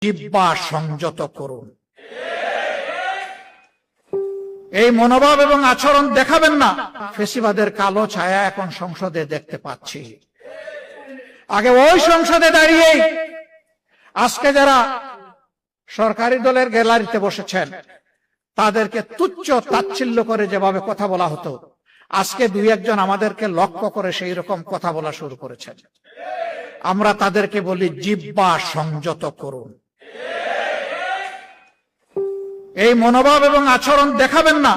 জিহ্বা সংযত করুন। এই মনোভাব এবং আচরণ দেখাবেন না। ফেসিবাদের কালো ছায়া এখন সংসদে দেখতে পাচ্ছি। আগে ওই সংসদে দাঁড়িয়ে আজকে যারা সরকারি দলের গ্যালারিতে বসেছেন তাদেরকে তুচ্ছ তাচ্ছিল্য করে যেভাবে কথা বলা হতো, আজকে দুই একজন আমাদেরকে লক্ষ্য করে সেই রকম কথা বলা শুরু করেছেন। আমরা তাদেরকে বলি জিহ্বা সংযত করুন। এই মনোভাব এবং আচরণ দেখাবেন না।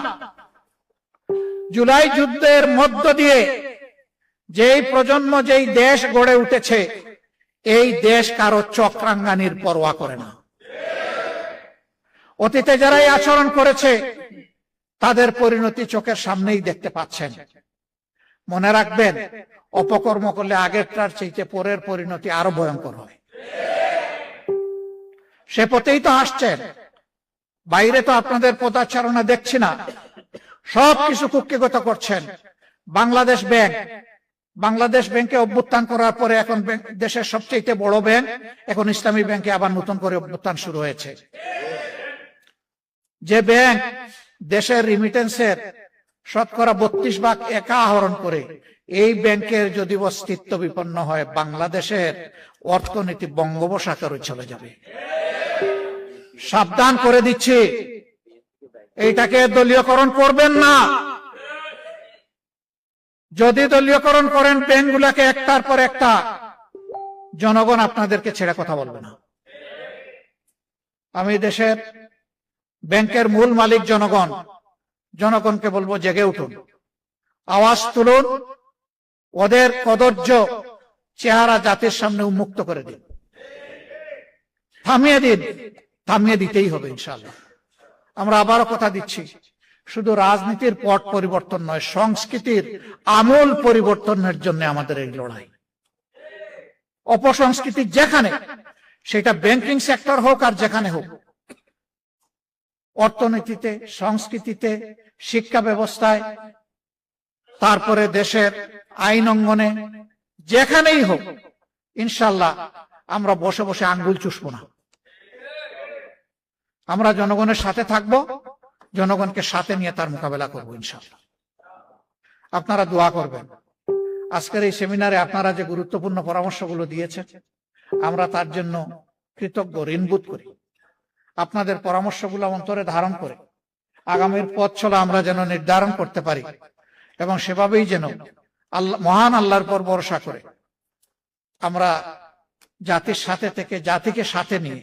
জুলাই যুদ্ধের মধ্য দিয়ে যেই প্রজন্ম, যেই দেশ গড়ে উঠেছে, এই দেশ কারো চক্রাঙ্গানির পরোয়া করে না। অতীতে যারা এই আচরণ করেছে তাদের পরিণতি চোখের সামনেই দেখতে পাচ্ছেন। মনে রাখবেন, অপকর্ম করলে আগেরটার চাইতে পরের পরিণতি আরো ভয়ঙ্কর হয়। সে পথেই তো আসছেন। বাইরে তো আপনাদের পদাচারণা দেখছি না, সবকিছু কুক্ষিগত করছেন। বাংলাদেশ ব্যাংকে অভ্যুত্থান করার পরে এখন দেশের সবচেয়ে বড় ব্যাংক, এখন ইসলামী ব্যাংকে আবার নতুন করে অভ্যুত্থান শুরু হয়েছে। যে ব্যাংক দেশের রিমিটেন্সের শতকরা 32% একা আহরণ করে, এই ব্যাংকের যদি অস্তিত্ব বিপন্ন হয়, বাংলাদেশের অর্থনীতি বঙ্গোপসাগরে চলে যাবে। সাবধান করে দিচ্ছি, এইটাকে দলীয়করণ করবেন না। যদি দলীয়করণ করেন ব্যাংকগুলোকে একটার পর একটা, জনগণ আপনাদেরকে ছেড়ে কথা বলবে না। আমি দেশের ব্যাংকের মূল মালিক জনগণকে বলবো, জেগে উঠুন, আওয়াজ তুলুন, ওদের কদর্য চেহারা জাতির সামনে উন্মুক্ত করে দিন, থামিয়ে দিতেই হবে ইনশাআল্লাহ। আমরা আবারও কথা দিচ্ছি, শুধু রাজনীতির পট পরিবর্তন নয়, সংস্কৃতির আমূল পরিবর্তনের জন্য আমাদের এই লড়াই। অপসংস্কৃতি যেখানে, সেটা ব্যাংকিং সেক্টর হোক আর যেখানে হোক, অর্থনীতিতে, সংস্কৃতিতে, শিক্ষা ব্যবস্থায়, তারপরে দেশের আইন অঙ্গনে, যেখানেই হোক, ইনশাআল্লাহ আমরা বসে বসে আঙ্গুল চুষবো না। আমরা জনগণের সাথে থাকবো, জনগণকে সাথে নিয়ে তার মোকাবেলা করবো ইনশাআল্লাহ। আপনারা দোয়া করবেন। আজকের এই সেমিনারে আপনারা যে গুরুত্বপূর্ণ পরামর্শগুলো দিয়েছেন, আমরা তার জন্য কৃতজ্ঞ, ঋণবোধ করি। আপনাদের পরামর্শগুলো অন্তরে ধারণ করে আগামীর পথ চলা আমরা যেন নির্ধারণ করতে পারি, এবং সেভাবেই যেন মহান আল্লাহর পর ভরসা করে আমরা জাতির সাথে থেকে, জাতিকে সাথে নিয়ে